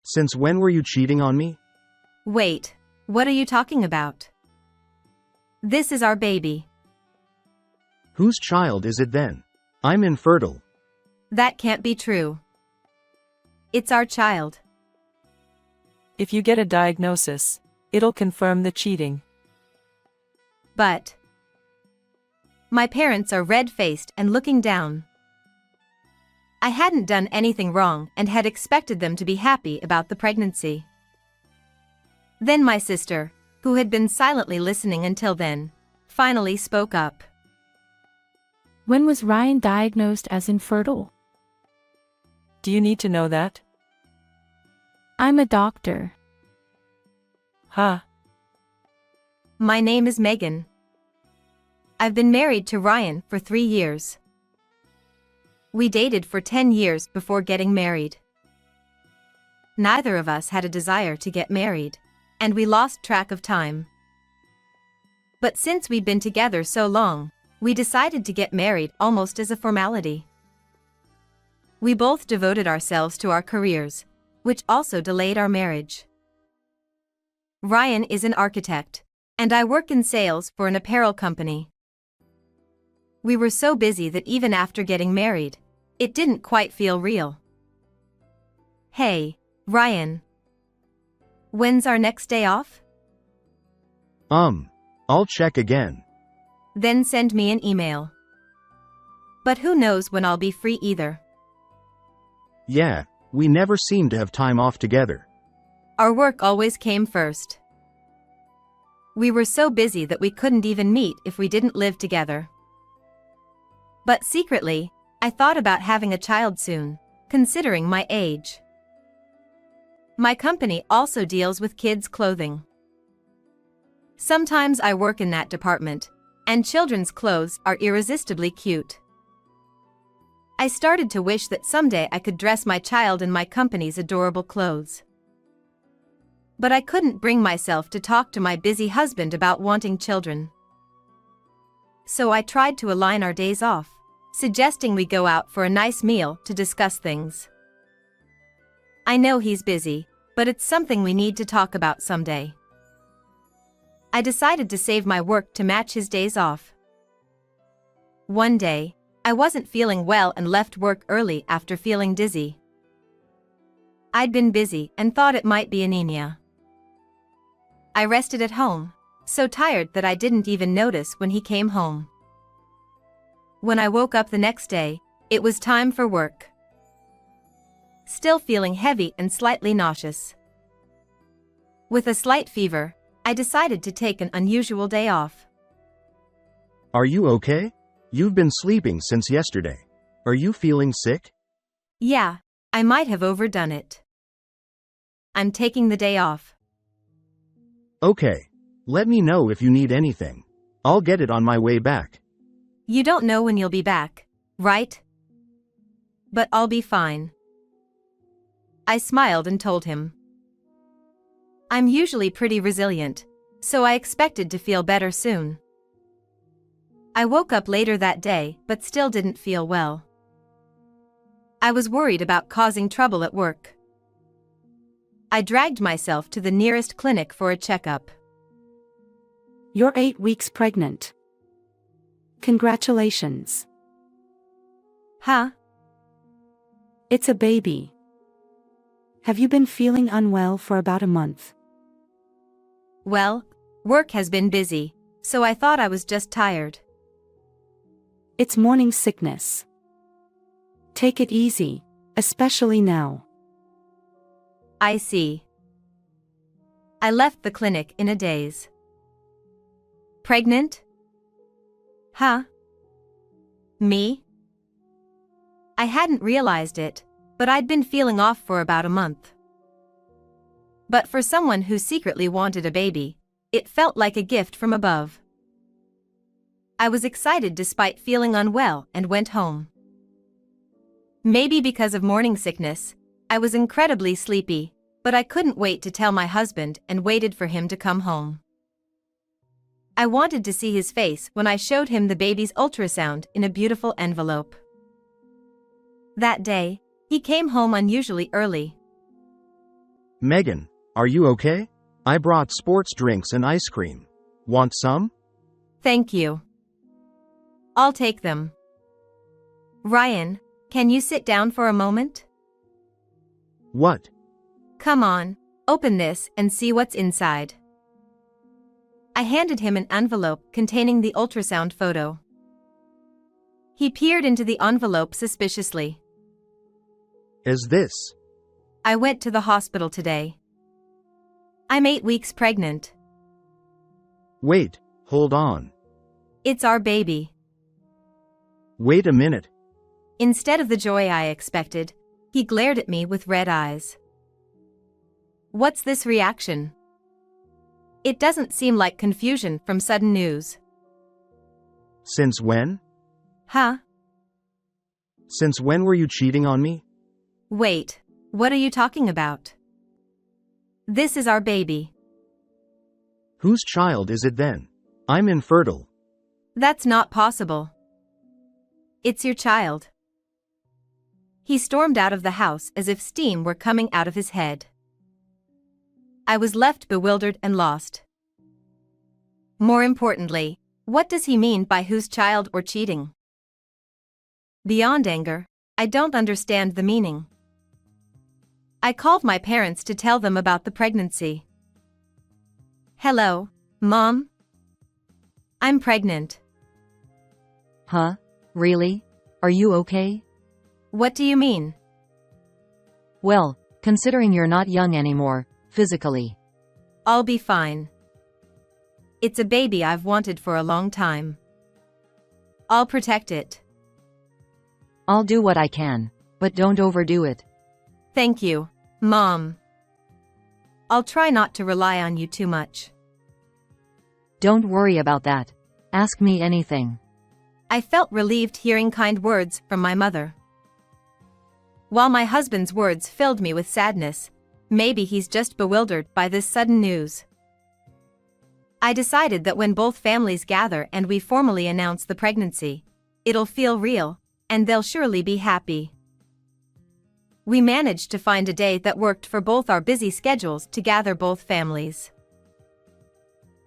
Since when were you cheating on me? Wait, what are you talking about? This is our baby. Whose child is it then? I'm infertile. That can't be true. It's our child. If you get a diagnosis, it'll confirm the cheating. But my parents are red-faced and looking down. I hadn't done anything wrong and had expected them to be happy about the pregnancy. Then my sister, who had been silently listening until then, finally spoke up. When was Ryan diagnosed as infertile? Do you need to know that? I'm a doctor. Huh? My name is Megan. I've been married to Ryan for 3 years. We dated for 10 years before getting married. Neither of us had a desire to get married, and we lost track of time. But since we'd been together so long, we decided to get married almost as a formality. We both devoted ourselves to our careers, which also delayed our marriage. Ryan is an architect, and I work in sales for an apparel company. We were so busy that even after getting married, it didn't quite feel real. Hey, Ryan. When's our next day off? I'll check again. Then send me an email. But who knows when I'll be free either. Yeah, we never seem to have time off together. Our work always came first. We were so busy that we couldn't even meet if we didn't live together. But secretly, I thought about having a child soon, considering my age. My company also deals with kids' clothing. Sometimes I work in that department, and children's clothes are irresistibly cute. I started to wish that someday I could dress my child in my company's adorable clothes. But I couldn't bring myself to talk to my busy husband about wanting children. So I tried to align our days off, suggesting we go out for a nice meal to discuss things. I know he's busy, but it's something we need to talk about someday. I decided to save my work to match his days off. One day, I wasn't feeling well and left work early after feeling dizzy. I'd been busy and thought it might be anemia. I rested at home, so tired that I didn't even notice when he came home. When I woke up the next day, it was time for work. Still feeling heavy and slightly nauseous. With a slight fever, I decided to take an unusual day off. Are you okay? You've been sleeping since yesterday. Are you feeling sick? Yeah, I might have overdone it. I'm taking the day off. Okay. Let me know if you need anything. I'll get it on my way back. You don't know when you'll be back, right? But I'll be fine. I smiled and told him. I'm usually pretty resilient, so I expected to feel better soon. I woke up later that day but still didn't feel well. I was worried about causing trouble at work. I dragged myself to the nearest clinic for a checkup. You're 8 weeks pregnant. Congratulations. Huh? It's a baby. Have you been feeling unwell for about a month? Well, work has been busy, so I thought I was just tired. It's morning sickness. Take it easy, especially now. I see. I left the clinic in a daze. Pregnant? Huh? Me? I hadn't realized it, but I'd been feeling off for about a month. But for someone who secretly wanted a baby, it felt like a gift from above. I was excited despite feeling unwell and went home. Maybe because of morning sickness, I was incredibly sleepy, but I couldn't wait to tell my husband and waited for him to come home. I wanted to see his face when I showed him the baby's ultrasound in a beautiful envelope. That day, he came home unusually early. Megan, are you okay? I brought sports drinks and ice cream. Want some? Thank you. I'll take them. Ryan, can you sit down for a moment? What? Come on, open this and see what's inside. I handed him an envelope containing the ultrasound photo. He peered into the envelope suspiciously. Is this? I went to the hospital today. I'm 8 weeks pregnant. Wait, hold on. It's our baby. Wait a minute. Instead of the joy I expected, he glared at me with red eyes. What's this reaction? It doesn't seem like confusion from sudden news. Since when? Huh? Since when were you cheating on me? Wait, what are you talking about? This is our baby. Whose child is it then? I'm infertile. That's not possible. It's your child. He stormed out of the house as if steam were coming out of his head. I was left bewildered and lost. More importantly, what does he mean by whose child or cheating? Beyond anger, I don't understand the meaning. I called my parents to tell them about the pregnancy. Hello, Mom? I'm pregnant. Huh? Really? Are you okay? What do you mean? Well, considering you're not young anymore, physically. I'll be fine. It's a baby I've wanted for a long time. I'll protect it. I'll do what I can, but don't overdo it. Thank you, Mom. I'll try not to rely on you too much. Don't worry about that. Ask me anything. I felt relieved hearing kind words from my mother. While my husband's words filled me with sadness, maybe he's just bewildered by this sudden news. I decided that when both families gather and we formally announce the pregnancy, it'll feel real, and they'll surely be happy. We managed to find a day that worked for both our busy schedules to gather both families.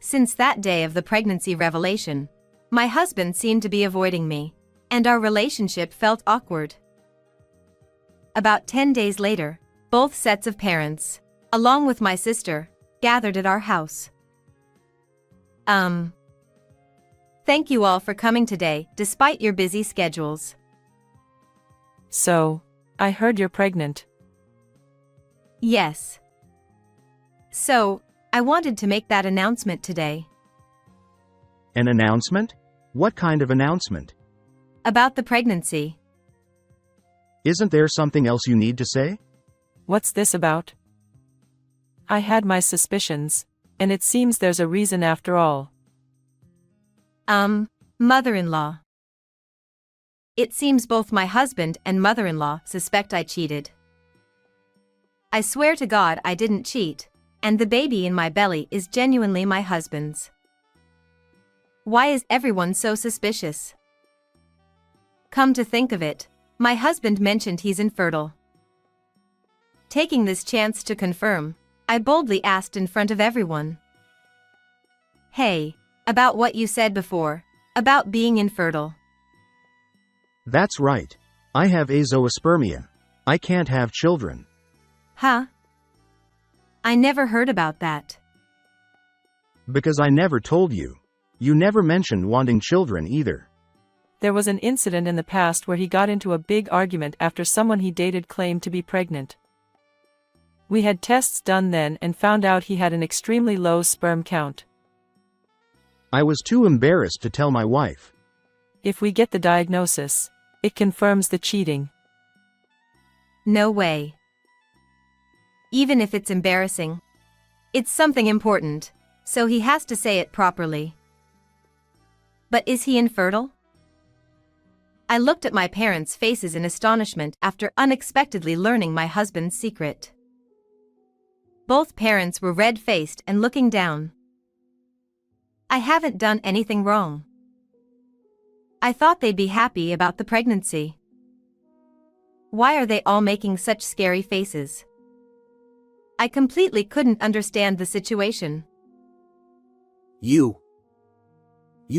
Since that day of the pregnancy revelation, my husband seemed to be avoiding me, and our relationship felt awkward. About 10 days later, both sets of parents, along with my sister, gathered at our house. Thank you all for coming today, despite your busy schedules. So, I heard you're pregnant. Yes. So, I wanted to make that announcement today. An announcement? What kind of announcement? About the pregnancy. Isn't there something else you need to say? What's this about? I had my suspicions, and it seems there's a reason after all. Mother-in-law. It seems both my husband and mother-in-law suspect I cheated. I swear to God I didn't cheat, and the baby in my belly is genuinely my husband's. Why is everyone so suspicious? Come to think of it, my husband mentioned he's infertile. Taking this chance to confirm, I boldly asked in front of everyone. Hey, about what you said before, about being infertile. That's right. I have azoospermia. I can't have children. Huh? I never heard about that. Because I never told you. You never mentioned wanting children either. There was an incident in the past where he got into a big argument after someone he dated claimed to be pregnant. We had tests done then and found out he had an extremely low sperm count. I was too embarrassed to tell my wife. If we get the diagnosis, it confirms the cheating. No way. Even if it's embarrassing, it's something important, so he has to say it properly. But is he infertile? I looked at my parents' faces in astonishment after unexpectedly learning my husband's secret. Both parents were red-faced and looking down. I haven't done anything wrong. I thought they'd be happy about the pregnancy. Why are they all making such scary faces? I completely couldn't understand the situation. You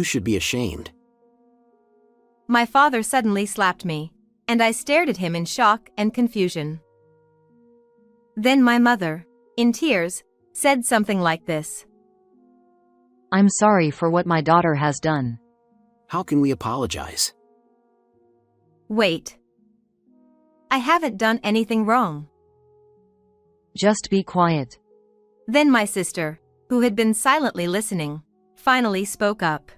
should be ashamed. My father suddenly slapped me, and I stared at him in shock and confusion. Then my mother, in tears, said something like this. I'm sorry for what my daughter has done. How can we apologize? Wait. I haven't done anything wrong. Just be quiet. Then my sister, who had been silently listening, finally spoke up.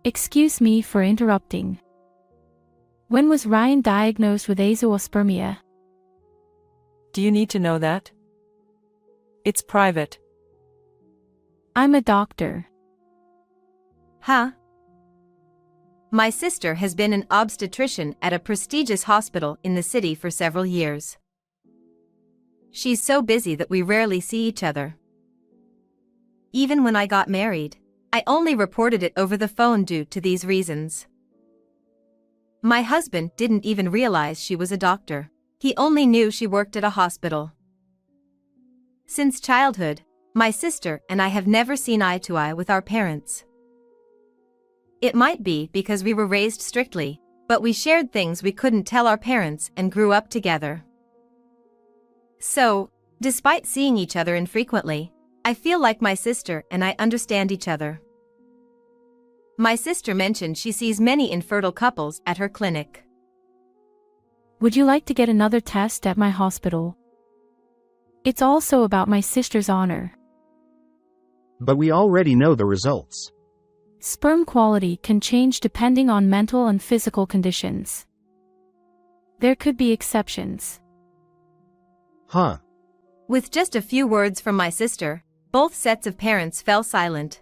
Excuse me for interrupting. When was Ryan diagnosed with azoospermia? Do you need to know that? It's private. I'm a doctor. Huh? My sister has been an obstetrician at a prestigious hospital in the city for several years. She's so busy that we rarely see each other. Even when I got married, I only reported it over the phone due to these reasons. My husband didn't even realize she was a doctor. He only knew she worked at a hospital. Since childhood, my sister and I have never seen eye to eye with our parents. It might be because we were raised strictly, but we shared things we couldn't tell our parents and grew up together. So, despite seeing each other infrequently, I feel like my sister and I understand each other. My sister mentioned she sees many infertile couples at her clinic. Would you like to get another test at my hospital? It's also about my sister's honor. But we already know the results. Sperm quality can change depending on mental and physical conditions. There could be exceptions. Huh. With just a few words from my sister, both sets of parents fell silent.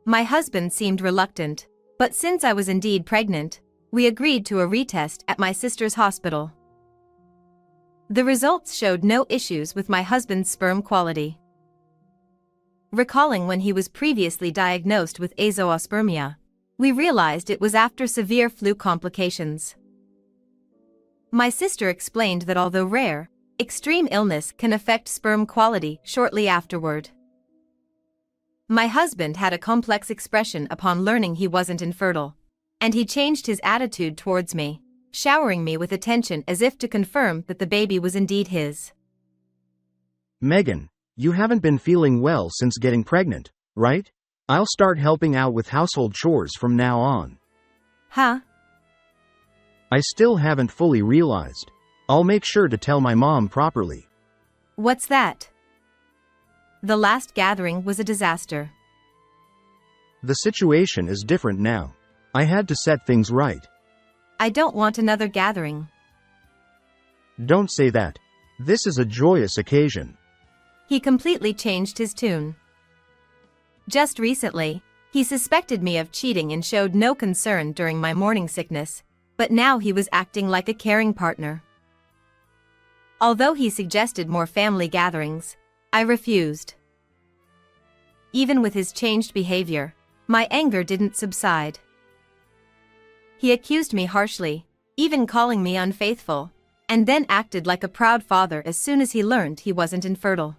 My husband seemed reluctant, but since I was indeed pregnant, we agreed to a retest at my sister's hospital. The results showed no issues with my husband's sperm quality. Recalling when he was previously diagnosed with azoospermia, we realized it was after severe flu complications. My sister explained that although rare, extreme illness can affect sperm quality shortly afterward. My husband had a complex expression upon learning he wasn't infertile, and he changed his attitude towards me, showering me with attention as if to confirm that the baby was indeed his. Megan, you haven't been feeling well since getting pregnant, right? I'll start helping out with household chores from now on. Huh? I still haven't fully realized. I'll make sure to tell my mom properly. What's that? The last gathering was a disaster. The situation is different now. I had to set things right. I don't want another gathering. Don't say that. This is a joyous occasion. He completely changed his tune. Just recently, he suspected me of cheating and showed no concern during my morning sickness, but now he was acting like a caring partner. Although he suggested more family gatherings, I refused. Even with his changed behavior, my anger didn't subside. He accused me harshly, even calling me unfaithful, and then acted like a proud father as soon as he learned he wasn't infertile.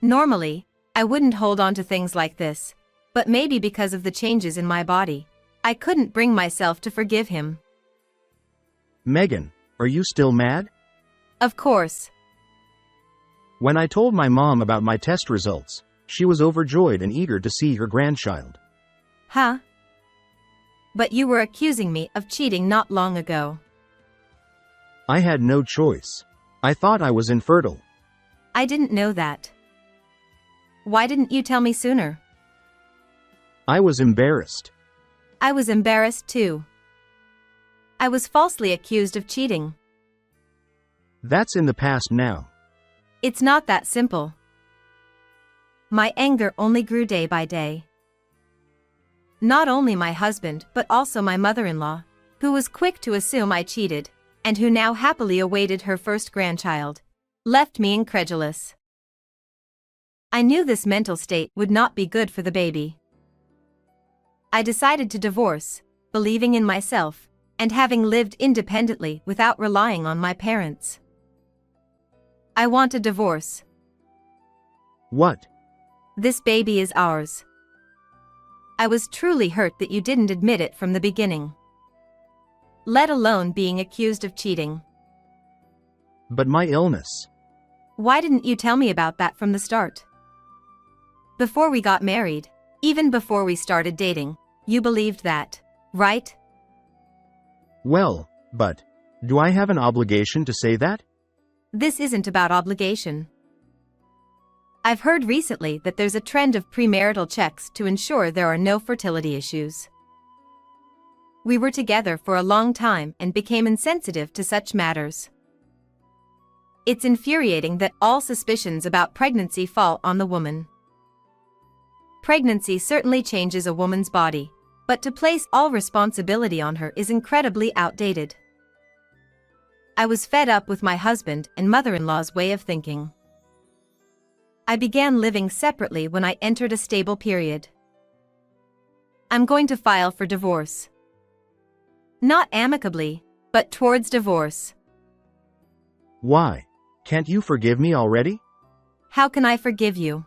Normally, I wouldn't hold on to things like this, but maybe because of the changes in my body, I couldn't bring myself to forgive him. Megan, are you still mad? Of course. When I told my mom about my test results, she was overjoyed and eager to see her grandchild. Huh? But you were accusing me of cheating not long ago. I had no choice. I thought I was infertile. I didn't know that. Why didn't you tell me sooner? I was embarrassed. I was embarrassed too. I was falsely accused of cheating. That's in the past now. It's not that simple. My anger only grew day by day. Not only my husband but also my mother-in-law, who was quick to assume I cheated, and who now happily awaited her first grandchild, left me incredulous. I knew this mental state would not be good for the baby. I decided to divorce, believing in myself, and having lived independently without relying on my parents. I want a divorce. What? This baby is ours. I was truly hurt that you didn't admit it from the beginning. Let alone being accused of cheating. But my illness. Why didn't you tell me about that from the start? Before we got married, even before we started dating, you believed that, right? Well, but do I have an obligation to say that? This isn't about obligation. I've heard recently that there's a trend of premarital checks to ensure there are no fertility issues. We were together for a long time and became insensitive to such matters. It's infuriating that all suspicions about pregnancy fall on the woman. Pregnancy certainly changes a woman's body, but to place all responsibility on her is incredibly outdated. I was fed up with my husband and mother-in-law's way of thinking. I began living separately when I entered a stable period. I'm going to file for divorce. Not amicably, but towards divorce. Why? Can't you forgive me already? How can I forgive you?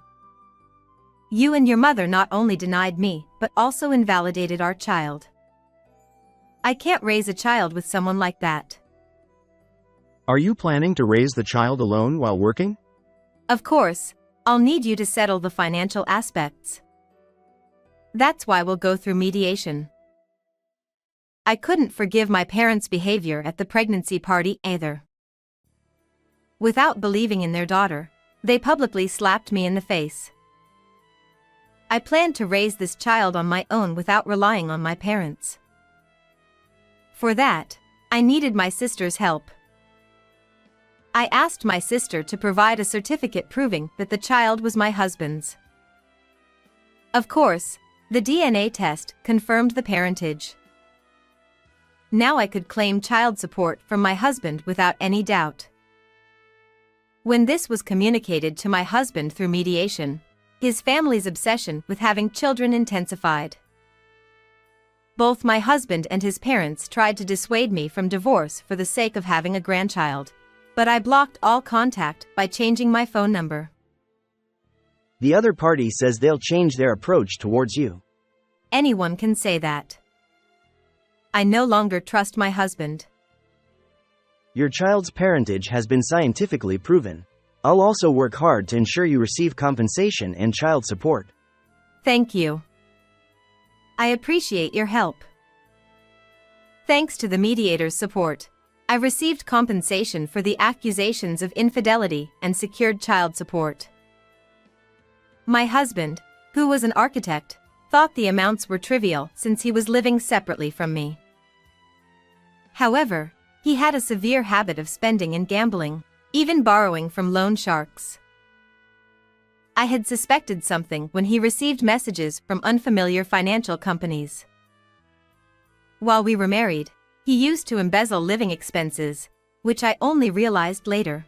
You and your mother not only denied me, but also invalidated our child. I can't raise a child with someone like that. Are you planning to raise the child alone while working? Of course, I'll need you to settle the financial aspects. That's why we'll go through mediation. I couldn't forgive my parents' behavior at the pregnancy party either. Without believing in their daughter, they publicly slapped me in the face. I planned to raise this child on my own without relying on my parents. For that, I needed my sister's help. I asked my sister to provide a certificate proving that the child was my husband's. Of course, the DNA test confirmed the parentage. Now I could claim child support from my husband without any doubt. When this was communicated to my husband through mediation, his family's obsession with having children intensified. Both my husband and his parents tried to dissuade me from divorce for the sake of having a grandchild, but I blocked all contact by changing my phone number. The other party says they'll change their approach towards you. Anyone can say that. I no longer trust my husband. Your child's parentage has been scientifically proven. I'll also work hard to ensure you receive compensation and child support. Thank you. I appreciate your help. Thanks to the mediator's support, I received compensation for the accusations of infidelity and secured child support. My husband, who was an architect, thought the amounts were trivial since he was living separately from me. However, he had a severe habit of spending and gambling, even borrowing from loan sharks. I had suspected something when he received messages from unfamiliar financial companies. While we were married, he used to embezzle living expenses, which I only realized later.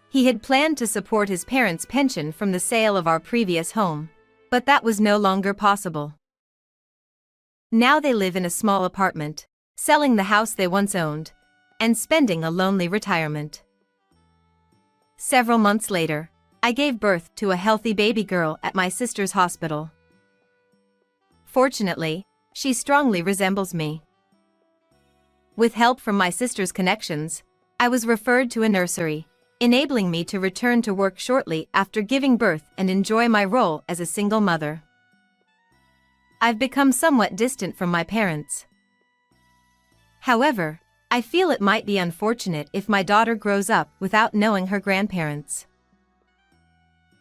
He had planned to support his parents' pension from the sale of our previous home, but that was no longer possible. Now they live in a small apartment, selling the house they once owned, and spending a lonely retirement. Several months later, I gave birth to a healthy baby girl at my sister's hospital. Fortunately, she strongly resembles me. With help from my sister's connections, I was referred to a nursery, enabling me to return to work shortly after giving birth and enjoy my role as a single mother. I've become somewhat distant from my parents. However, I feel it might be unfortunate if my daughter grows up without knowing her grandparents.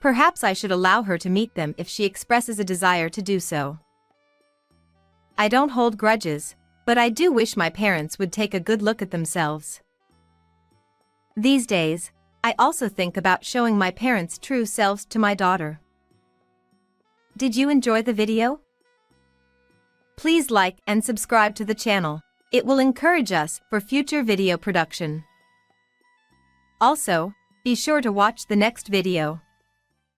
Perhaps I should allow her to meet them if she expresses a desire to do so. I don't hold grudges, but I do wish my parents would take a good look at themselves. These days, I also think about showing my parents' true selves to my daughter. Did you enjoy the video? Please like and subscribe to the channel. It will encourage us for future video production. Also, be sure to watch the next video.